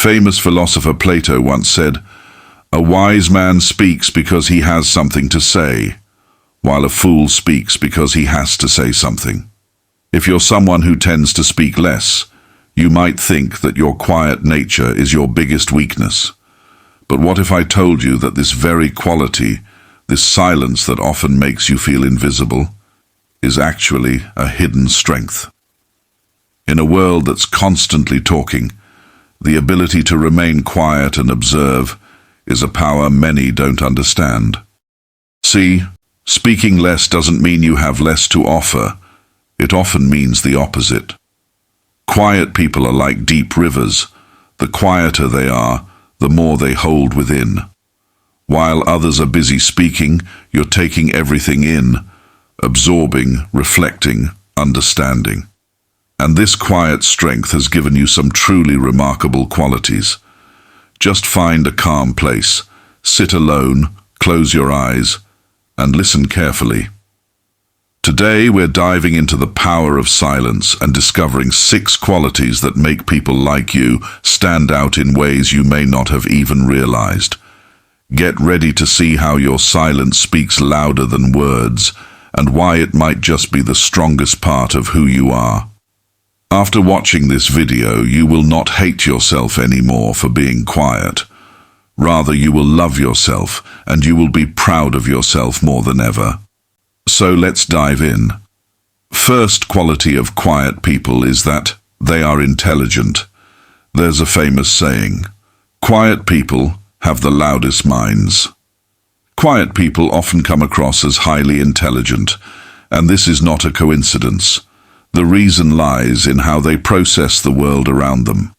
Famous philosopher Plato once said, "A wise man speaks because he has something to say, while a fool speaks because he has to say something." If you're someone who tends to speak less, you might think that your quiet nature is your biggest weakness. But what if I told you that this very quality, this silence that often makes you feel invisible, is actually a hidden strength? In a world that's constantly talking, the ability to remain quiet and observe is a power many don't understand. See, speaking less doesn't mean you have less to offer. It often means the opposite. Quiet people are like deep rivers. The quieter they are, the more they hold within. While others are busy speaking, you're taking everything in, absorbing, reflecting, understanding. And this quiet strength has given you some truly remarkable qualities. Just find a calm place, sit alone, close your eyes, and listen carefully. Today we're diving into the power of silence and discovering 6 qualities that make people like you stand out in ways you may not have even realized. Get ready to see how your silence speaks louder than words, and why it might just be the strongest part of who you are. After watching this video, you will not hate yourself anymore for being quiet. Rather, you will love yourself, and you will be proud of yourself more than ever. So let's dive in. First quality of quiet people is that they are intelligent. There's a famous saying, "Quiet people have the loudest minds." Quiet people often come across as highly intelligent, and this is not a coincidence. The reason lies in how they process the world around them.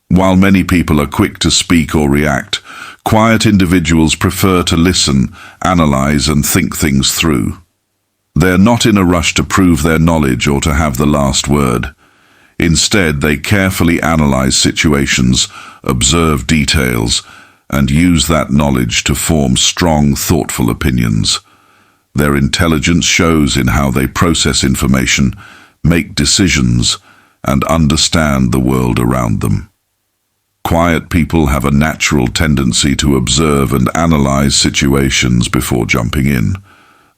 While many people are quick to speak or react, quiet individuals prefer to listen, analyze, and think things through. They're not in a rush to prove their knowledge or to have the last word. Instead, they carefully analyze situations, observe details, and use that knowledge to form strong, thoughtful opinions. Their intelligence shows in how they process information, make decisions, and understand the world around them. Quiet people have a natural tendency to observe and analyze situations before jumping in.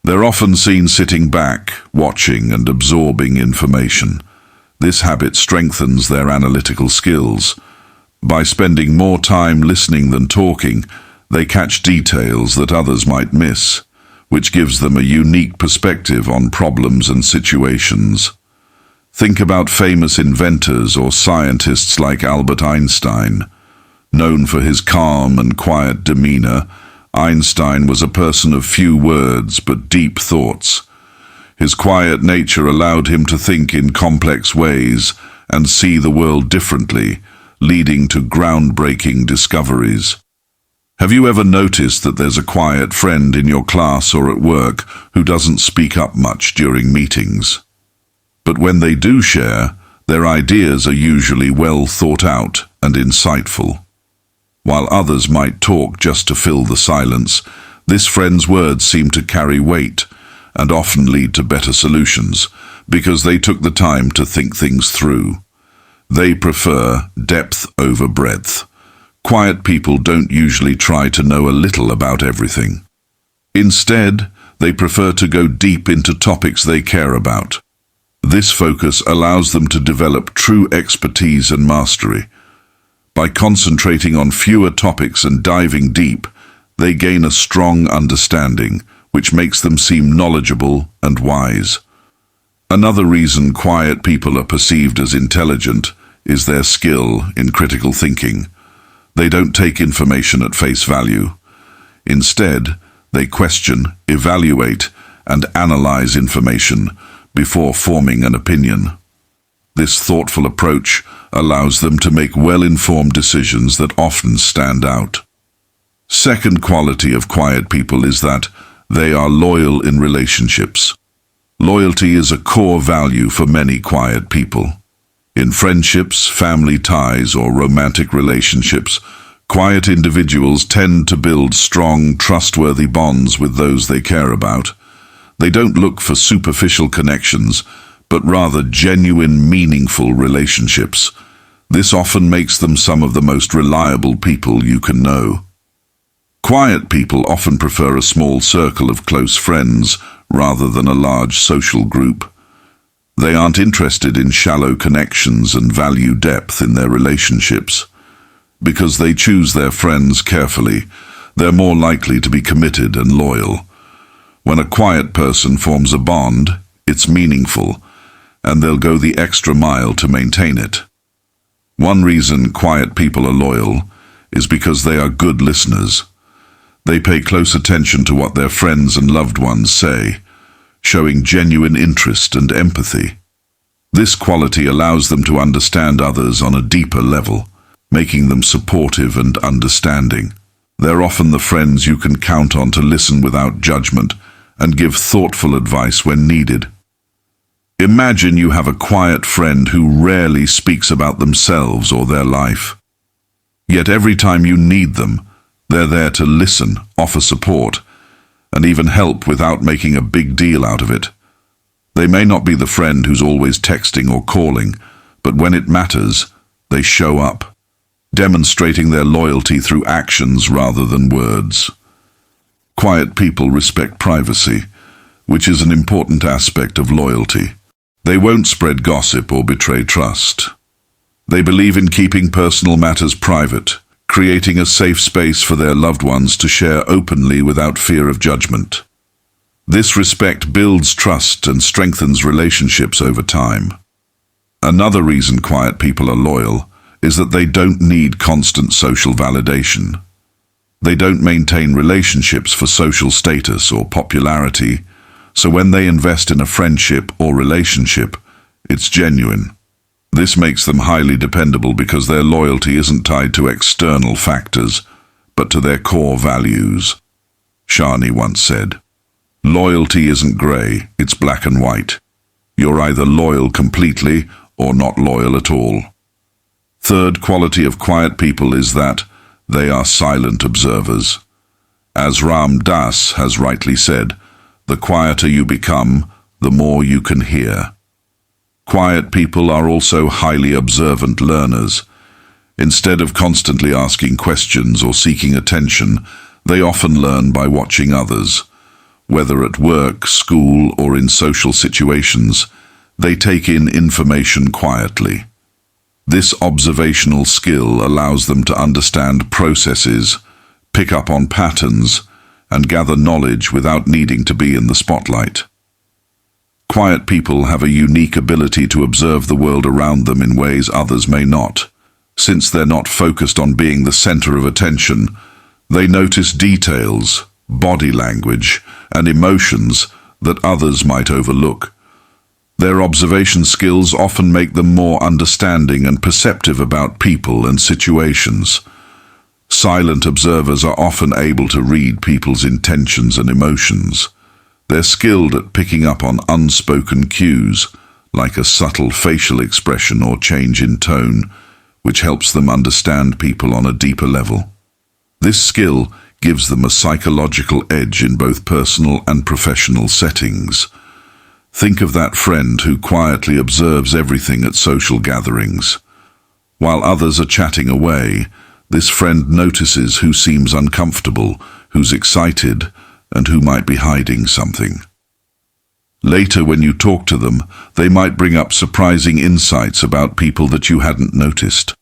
They're often seen sitting back, watching and absorbing information. This habit strengthens their analytical skills. By spending more time listening than talking, they catch details that others might miss, which gives them a unique perspective on problems and situations. Think about famous inventors or scientists like Albert Einstein. Known for his calm and quiet demeanor, Einstein was a person of few words but deep thoughts. His quiet nature allowed him to think in complex ways and see the world differently, leading to groundbreaking discoveries. Have you ever noticed that there's a quiet friend in your class or at work who doesn't speak up much during meetings? But when they do share, their ideas are usually well thought out and insightful. While others might talk just to fill the silence, this friend's words seem to carry weight and often lead to better solutions because they took the time to think things through. They prefer depth over breadth. Quiet people don't usually try to know a little about everything. Instead, they prefer to go deep into topics they care about. This focus allows them to develop true expertise and mastery. By concentrating on fewer topics and diving deep, they gain a strong understanding, which makes them seem knowledgeable and wise. Another reason quiet people are perceived as intelligent is their skill in critical thinking. They don't take information at face value. Instead, they question, evaluate, and analyze information before forming an opinion. This thoughtful approach allows them to make well-informed decisions that often stand out. Second quality of quiet people is that they are loyal in relationships. Loyalty is a core value for many quiet people. In friendships, family ties, or romantic relationships, quiet individuals tend to build strong, trustworthy bonds with those they care about. They don't look for superficial connections, but rather genuine, meaningful relationships. This often makes them some of the most reliable people you can know. Quiet people often prefer a small circle of close friends rather than a large social group. They aren't interested in shallow connections and value depth in their relationships. Because they choose their friends carefully, they're more likely to be committed and loyal. When a quiet person forms a bond, it's meaningful, and they'll go the extra mile to maintain it. One reason quiet people are loyal is because they are good listeners. They pay close attention to what their friends and loved ones say, showing genuine interest and empathy. This quality allows them to understand others on a deeper level, making them supportive and understanding. They're often the friends you can count on to listen without judgment and give thoughtful advice when needed. Imagine you have a quiet friend who rarely speaks about themselves or their life. Yet every time you need them, they're there to listen, offer support, and even help without making a big deal out of it. They may not be the friend who's always texting or calling, but when it matters, they show up, demonstrating their loyalty through actions rather than words. Quiet people respect privacy, which is an important aspect of loyalty. They won't spread gossip or betray trust. They believe in keeping personal matters private, creating a safe space for their loved ones to share openly without fear of judgment. This respect builds trust and strengthens relationships over time. Another reason quiet people are loyal is that they don't need constant social validation. They don't maintain relationships for social status or popularity, so when they invest in a friendship or relationship, it's genuine. This makes them highly dependable because their loyalty isn't tied to external factors, but to their core values. Shani once said, "Loyalty isn't grey, it's black and white. You're either loyal completely or not loyal at all." Third quality of quiet people is that they are silent observers. As Ram Dass has rightly said, the quieter you become, the more you can hear. Quiet people are also highly observant learners. Instead of constantly asking questions or seeking attention, they often learn by watching others. Whether at work, school, or in social situations, they take in information quietly. This observational skill allows them to understand processes, pick up on patterns, and gather knowledge without needing to be in the spotlight. Quiet people have a unique ability to observe the world around them in ways others may not. Since they're not focused on being the center of attention, they notice details, body language, and emotions that others might overlook. Their observation skills often make them more understanding and perceptive about people and situations. Silent observers are often able to read people's intentions and emotions. They're skilled at picking up on unspoken cues, like a subtle facial expression or change in tone, which helps them understand people on a deeper level. This skill gives them a psychological edge in both personal and professional settings. Think of that friend who quietly observes everything at social gatherings. While others are chatting away, this friend notices who seems uncomfortable, who's excited, and who might be hiding something. Later, when you talk to them, they might bring up surprising insights about people that you hadn't noticed.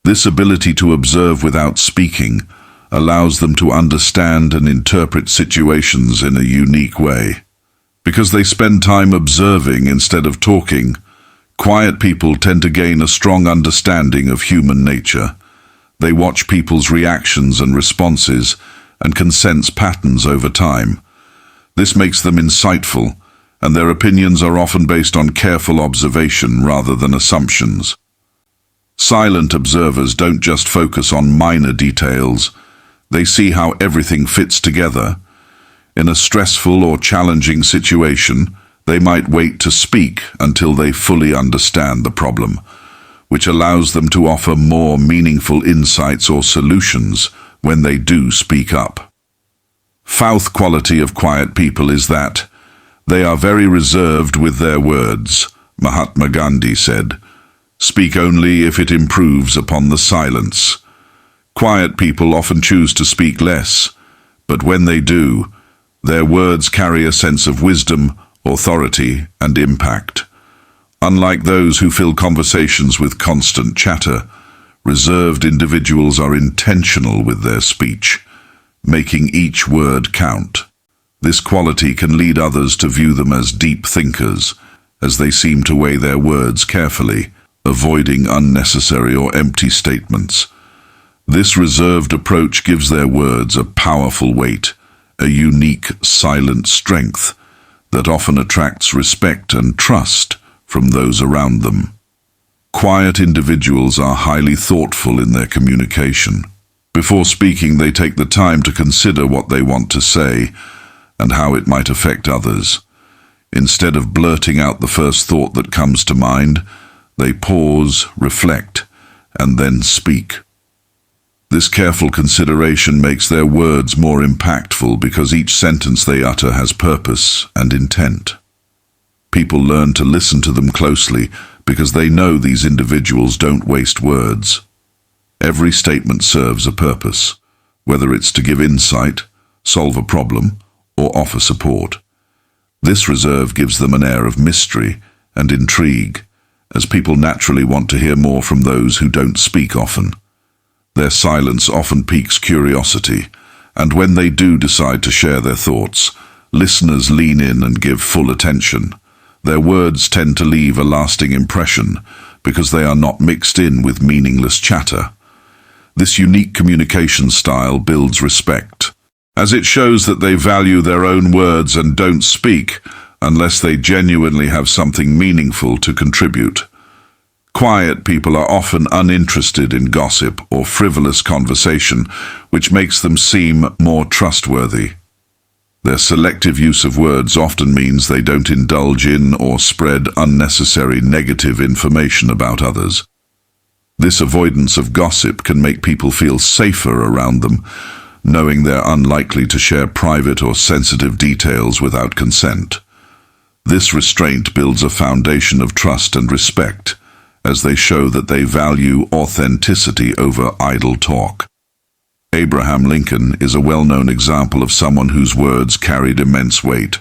This ability to observe without speaking allows them to understand and interpret situations in a unique way. Because they spend time observing instead of talking, quiet people tend to gain a strong understanding of human nature. They watch people's reactions and responses and can sense patterns over time. This makes them insightful, and their opinions are often based on careful observation rather than assumptions. Silent observers don't just focus on minor details, they see how everything fits together. In a stressful or challenging situation, they might wait to speak until they fully understand the problem, which allows them to offer more meaningful insights or solutions when they do speak up. Fourth quality of quiet people is that they are very reserved with their words. Mahatma Gandhi said, Speak only if it improves upon the silence. Quiet people often choose to speak less, but when they do, their words carry a sense of wisdom, authority, and impact. Unlike those who fill conversations with constant chatter, reserved individuals are intentional with their speech, making each word count. This quality can lead others to view them as deep thinkers, as they seem to weigh their words carefully, avoiding unnecessary or empty statements. This reserved approach gives their words a powerful weight, a unique silent strength that often attracts respect and trust from those around them. Quiet individuals are highly thoughtful in their communication. Before speaking, they take the time to consider what they want to say and how it might affect others. Instead of blurting out the first thought that comes to mind, they pause, reflect, and then speak. This careful consideration makes their words more impactful because each sentence they utter has purpose and intent. People learn to listen to them closely because they know these individuals don't waste words. Every statement serves a purpose, whether it's to give insight, solve a problem, or offer support. This reserve gives them an air of mystery and intrigue, as people naturally want to hear more from those who don't speak often. Their silence often piques curiosity, and when they do decide to share their thoughts, listeners lean in and give full attention. Their words tend to leave a lasting impression because they are not mixed in with meaningless chatter. This unique communication style builds respect, as it shows that they value their own words and don't speak unless they genuinely have something meaningful to contribute. Quiet people are often uninterested in gossip or frivolous conversation, which makes them seem more trustworthy. Their selective use of words often means they don't indulge in or spread unnecessary negative information about others. This avoidance of gossip can make people feel safer around them, knowing they're unlikely to share private or sensitive details without consent. This restraint builds a foundation of trust and respect, as they show that they value authenticity over idle talk. Abraham Lincoln is a well-known example of someone whose words carried immense weight.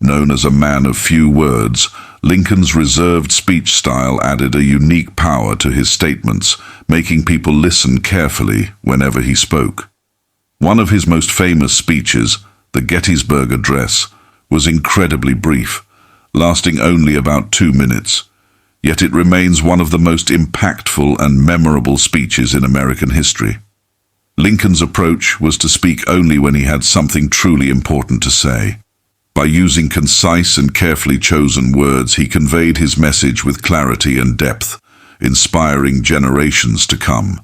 Known as a man of few words, Lincoln's reserved speech style added a unique power to his statements, making people listen carefully whenever he spoke. One of his most famous speeches, the Gettysburg Address, was incredibly brief, lasting only about 2 minutes. Yet it remains one of the most impactful and memorable speeches in American history. Lincoln's approach was to speak only when he had something truly important to say. By using concise and carefully chosen words, he conveyed his message with clarity and depth, inspiring generations to come.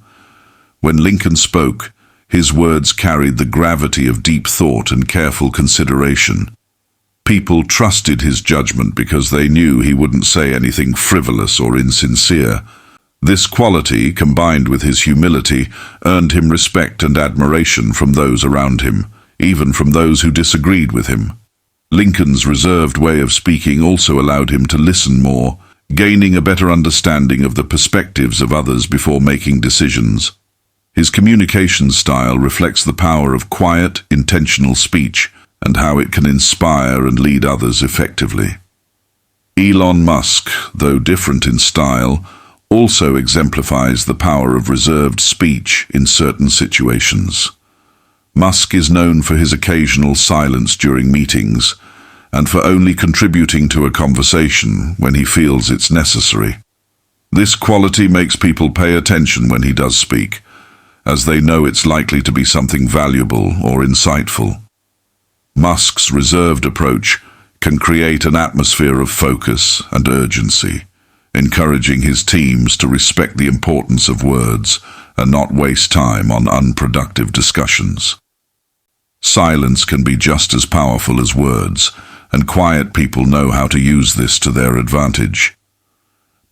When Lincoln spoke, his words carried the gravity of deep thought and careful consideration. People trusted his judgment because they knew he wouldn't say anything frivolous or insincere. This quality, combined with his humility, earned him respect and admiration from those around him, even from those who disagreed with him. Lincoln's reserved way of speaking also allowed him to listen more, gaining a better understanding of the perspectives of others before making decisions. His communication style reflects the power of quiet, intentional speech, and how it can inspire and lead others effectively. Elon Musk, though different in style, also exemplifies the power of reserved speech in certain situations. Musk is known for his occasional silence during meetings, and for only contributing to a conversation when he feels it's necessary. This quality makes people pay attention when he does speak, as they know it's likely to be something valuable or insightful. Musk's reserved approach can create an atmosphere of focus and urgency, encouraging his teams to respect the importance of words and not waste time on unproductive discussions. Silence can be just as powerful as words, and quiet people know how to use this to their advantage.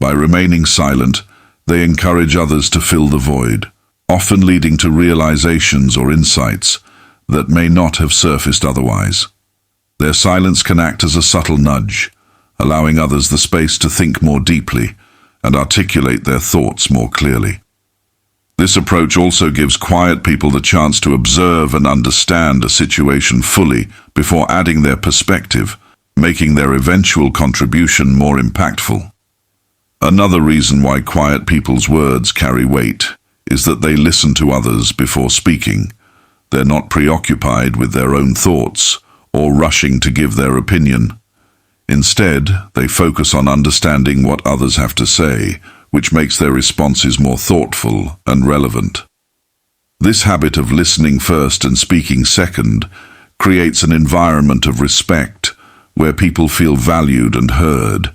By remaining silent, they encourage others to fill the void, often leading to realizations or insights that may not have surfaced otherwise. Their silence can act as a subtle nudge, allowing others the space to think more deeply and articulate their thoughts more clearly. This approach also gives quiet people the chance to observe and understand a situation fully before adding their perspective, making their eventual contribution more impactful. Another reason why quiet people's words carry weight is that they listen to others before speaking. They're not preoccupied with their own thoughts or rushing to give their opinion. Instead, they focus on understanding what others have to say, which makes their responses more thoughtful and relevant. This habit of listening first and speaking second creates an environment of respect where people feel valued and heard.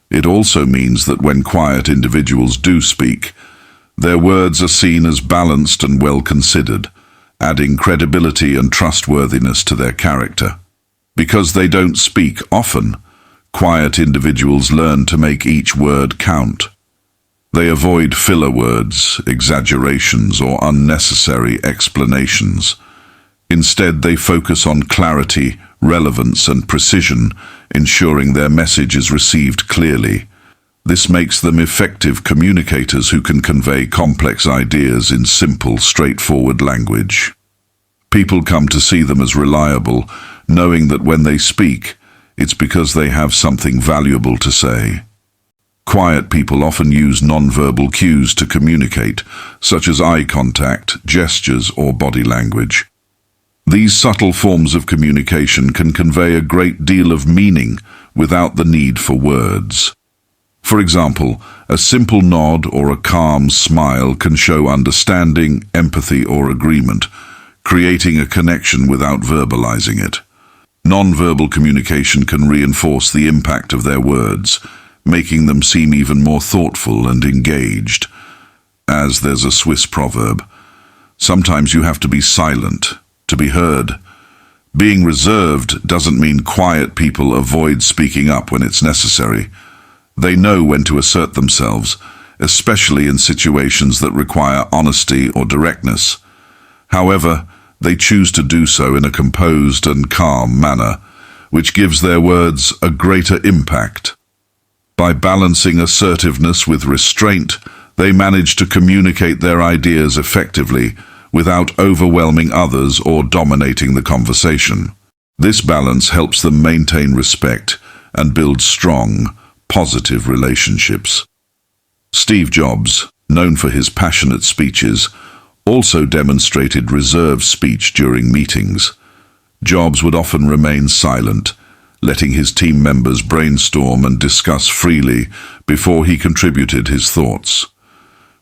It also means that when quiet individuals do speak, their words are seen as balanced and well considered, adding credibility and trustworthiness to their character. Because they don't speak often, quiet individuals learn to make each word count. They avoid filler words, exaggerations, or unnecessary explanations. Instead, they focus on clarity, relevance, and precision, ensuring their message is received clearly. This makes them effective communicators who can convey complex ideas in simple, straightforward language. People come to see them as reliable, knowing that when they speak, it's because they have something valuable to say. Quiet people often use non-verbal cues to communicate, such as eye contact, gestures, or body language. These subtle forms of communication can convey a great deal of meaning without the need for words. For example, a simple nod or a calm smile can show understanding, empathy, or agreement, creating a connection without verbalizing it. Non-verbal communication can reinforce the impact of their words, making them seem even more thoughtful and engaged. As there's a Swiss proverb, sometimes you have to be silent to be heard. Being reserved doesn't mean quiet people avoid speaking up when it's necessary. They know when to assert themselves, especially in situations that require honesty or directness. However, they choose to do so in a composed and calm manner, which gives their words a greater impact. By balancing assertiveness with restraint, they manage to communicate their ideas effectively without overwhelming others or dominating the conversation. This balance helps them maintain respect and build strong, positive relationships. Steve Jobs, known for his passionate speeches, also demonstrated reserved speech during meetings. Jobs would often remain silent, letting his team members brainstorm and discuss freely before he contributed his thoughts.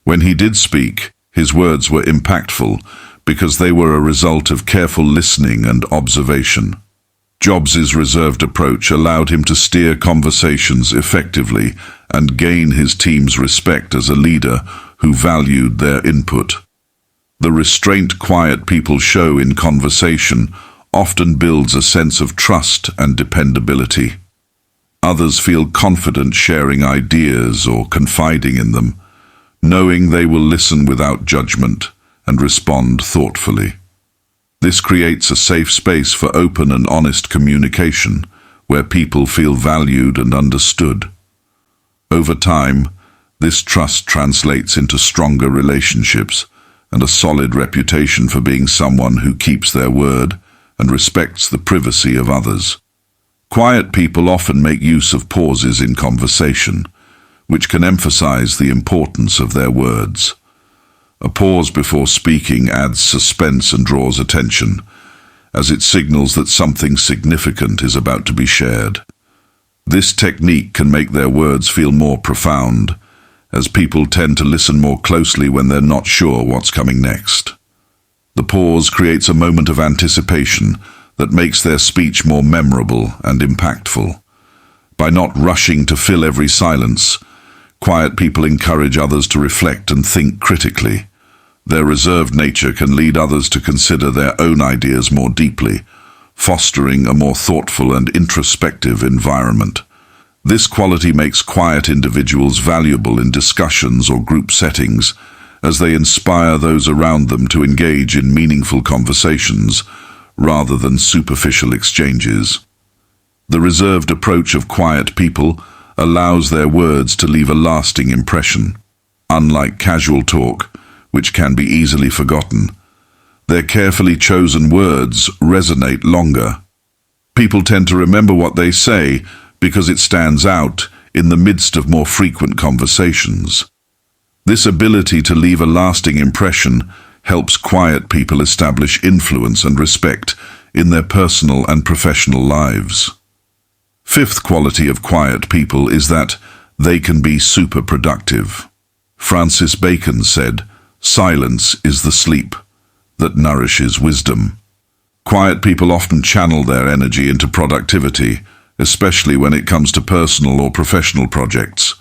When he did speak, his words were impactful because they were a result of careful listening and observation. Jobs' reserved approach allowed him to steer conversations effectively and gain his team's respect as a leader who valued their input. The restraint quiet people show in conversation often builds a sense of trust and dependability. Others feel confident sharing ideas or confiding in them, knowing they will listen without judgment and respond thoughtfully. This creates a safe space for open and honest communication, where people feel valued and understood. Over time, this trust translates into stronger relationships and a solid reputation for being someone who keeps their word and respects the privacy of others. Quiet people often make use of pauses in conversation, which can emphasize the importance of their words. A pause before speaking adds suspense and draws attention, as it signals that something significant is about to be shared. This technique can make their words feel more profound, as people tend to listen more closely when they're not sure what's coming next. The pause creates a moment of anticipation that makes their speech more memorable and impactful. By not rushing to fill every silence, quiet people encourage others to reflect and think critically. Their reserved nature can lead others to consider their own ideas more deeply, fostering a more thoughtful and introspective environment. This quality makes quiet individuals valuable in discussions or group settings, as they inspire those around them to engage in meaningful conversations rather than superficial exchanges. The reserved approach of quiet people allows their words to leave a lasting impression. Unlike casual talk, which can be easily forgotten, their carefully chosen words resonate longer. People tend to remember what they say because it stands out in the midst of more frequent conversations. This ability to leave a lasting impression helps quiet people establish influence and respect in their personal and professional lives. Fifth quality of quiet people is that they can be super productive. Francis Bacon said, "Silence is the sleep that nourishes wisdom." Quiet people often channel their energy into productivity, especially when it comes to personal or professional projects.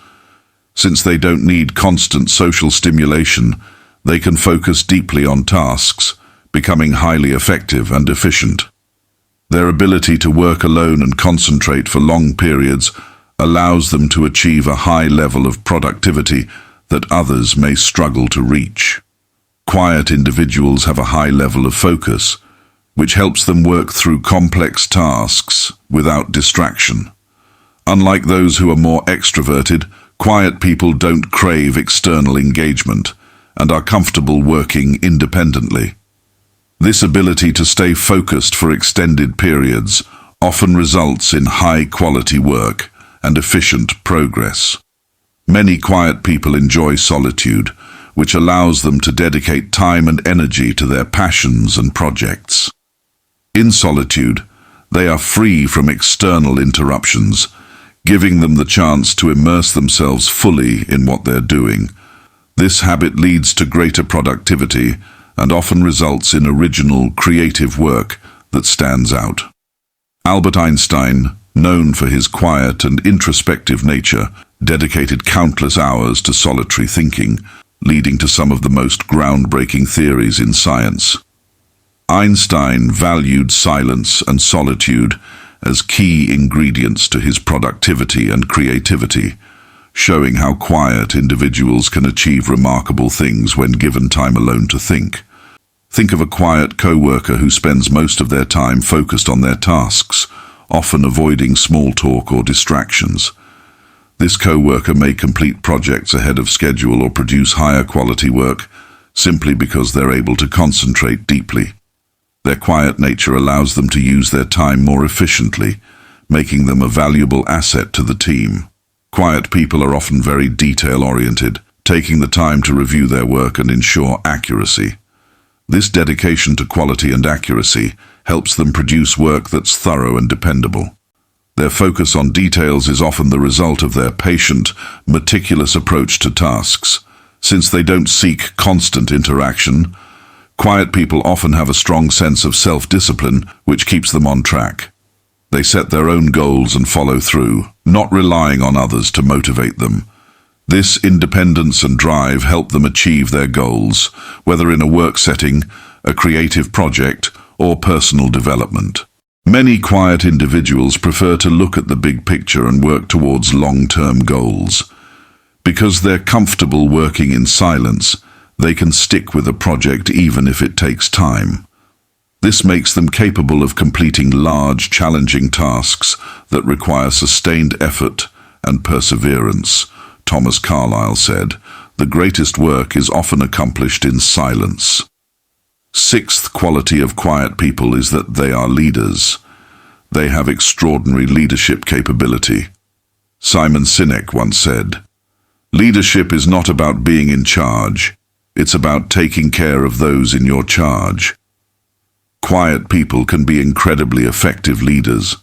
Since they don't need constant social stimulation, they can focus deeply on tasks, becoming highly effective and efficient. Their ability to work alone and concentrate for long periods allows them to achieve a high level of productivity that others may struggle to reach. Quiet individuals have a high level of focus, which helps them work through complex tasks without distraction. Unlike those who are more extroverted, quiet people don't crave external engagement and are comfortable working independently. This ability to stay focused for extended periods often results in high-quality work and efficient progress. Many quiet people enjoy solitude, which allows them to dedicate time and energy to their passions and projects. In solitude, they are free from external interruptions, giving them the chance to immerse themselves fully in what they're doing. This habit leads to greater productivity and often results in original, creative work that stands out. Albert Einstein, known for his quiet and introspective nature, dedicated countless hours to solitary thinking, leading to some of the most groundbreaking theories in science. Einstein valued silence and solitude as key ingredients to his productivity and creativity, showing how quiet individuals can achieve remarkable things when given time alone to think. Think of a quiet co-worker who spends most of their time focused on their tasks, often avoiding small talk or distractions. This co-worker may complete projects ahead of schedule or produce higher quality work simply because they're able to concentrate deeply. Their quiet nature allows them to use their time more efficiently, making them a valuable asset to the team. Quiet people are often very detail-oriented, taking the time to review their work and ensure accuracy. This dedication to quality and accuracy helps them produce work that's thorough and dependable. Their focus on details is often the result of their patient, meticulous approach to tasks. Since they don't seek constant interaction, quiet people often have a strong sense of self-discipline, which keeps them on track. They set their own goals and follow through, not relying on others to motivate them. This independence and drive help them achieve their goals, whether in a work setting, a creative project, or personal development. Many quiet individuals prefer to look at the big picture and work towards long-term goals. Because they're comfortable working in silence, they can stick with a project even if it takes time. This makes them capable of completing large, challenging tasks that require sustained effort and perseverance. Thomas Carlyle said, "The greatest work is often accomplished in silence." Sixth quality of quiet people is that they are leaders. They have extraordinary leadership capability. Simon Sinek once said, "Leadership is not about being in charge. It's about taking care of those in your charge." Quiet people can be incredibly effective leaders.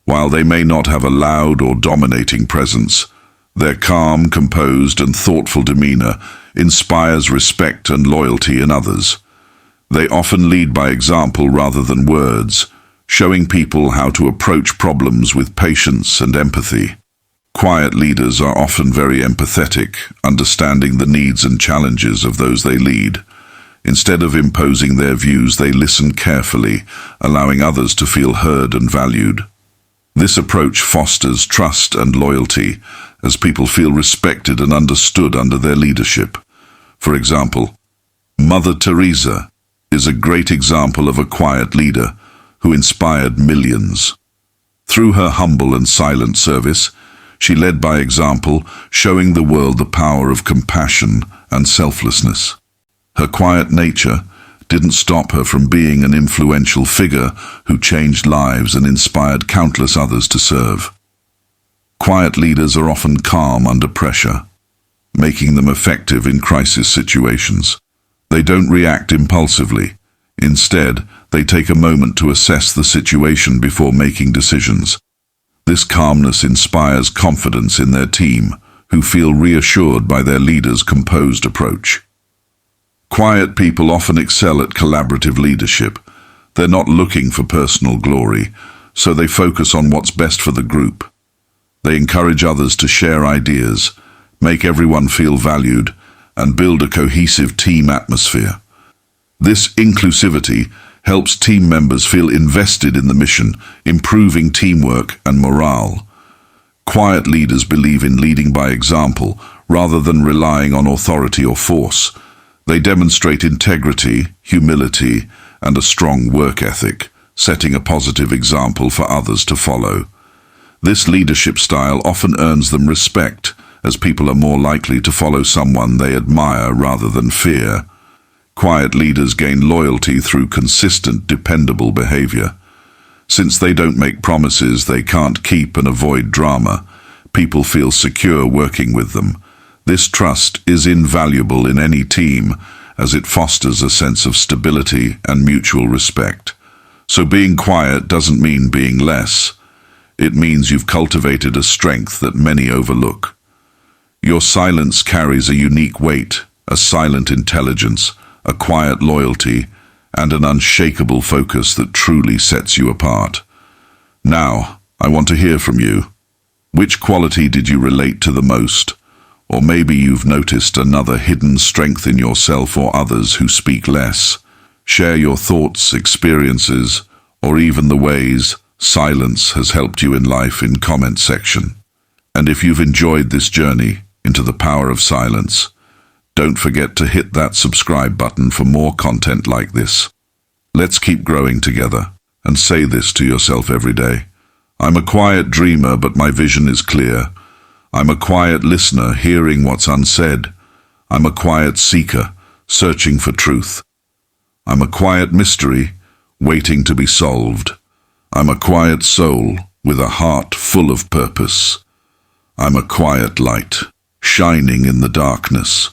While they may not have a loud or dominating presence, their calm, composed, and thoughtful demeanor inspires respect and loyalty in others. They often lead by example rather than words, showing people how to approach problems with patience and empathy. Quiet leaders are often very empathetic, understanding the needs and challenges of those they lead. Instead of imposing their views, they listen carefully, allowing others to feel heard and valued. This approach fosters trust and loyalty, as people feel respected and understood under their leadership. For example, Mother Teresa is a great example of a quiet leader who inspired millions. Through her humble and silent service, She led by example, showing the world the power of compassion and selflessness. Her quiet nature didn't stop her from being an influential figure who changed lives and inspired countless others to serve. Quiet leaders are often calm under pressure, making them effective in crisis situations. They don't react impulsively. Instead, they take a moment to assess the situation before making decisions. This calmness inspires confidence in their team, who feel reassured by their leader's composed approach. Quiet people often excel at collaborative leadership. They're not looking for personal glory, so they focus on what's best for the group. They encourage others to share ideas, make everyone feel valued, and build a cohesive team atmosphere. This inclusivity helps team members feel invested in the mission, improving teamwork and morale. Quiet leaders believe in leading by example rather than relying on authority or force. They demonstrate integrity, humility, and a strong work ethic, setting a positive example for others to follow. This leadership style often earns them respect, as people are more likely to follow someone they admire rather than fear. Quiet leaders gain loyalty through consistent, dependable behavior. Since they don't make promises they can't keep and avoid drama, people feel secure working with them. This trust is invaluable in any team, as it fosters a sense of stability and mutual respect. So being quiet doesn't mean being less. It means you've cultivated a strength that many overlook. Your silence carries a unique weight, a silent intelligence, a quiet loyalty, and an unshakable focus that truly sets you apart. Now, I want to hear from you. Which quality did you relate to the most? Or maybe you've noticed another hidden strength in yourself or others who speak less. Share your thoughts, experiences, or even the ways silence has helped you in life in comment section. And if you've enjoyed this journey into the power of silence, don't forget to hit that subscribe button for more content like this. Let's keep growing together, and say this to yourself every day. I'm a quiet dreamer, but my vision is clear. I'm a quiet listener, hearing what's unsaid. I'm a quiet seeker, searching for truth. I'm a quiet mystery, waiting to be solved. I'm a quiet soul, with a heart full of purpose. I'm a quiet light, shining in the darkness.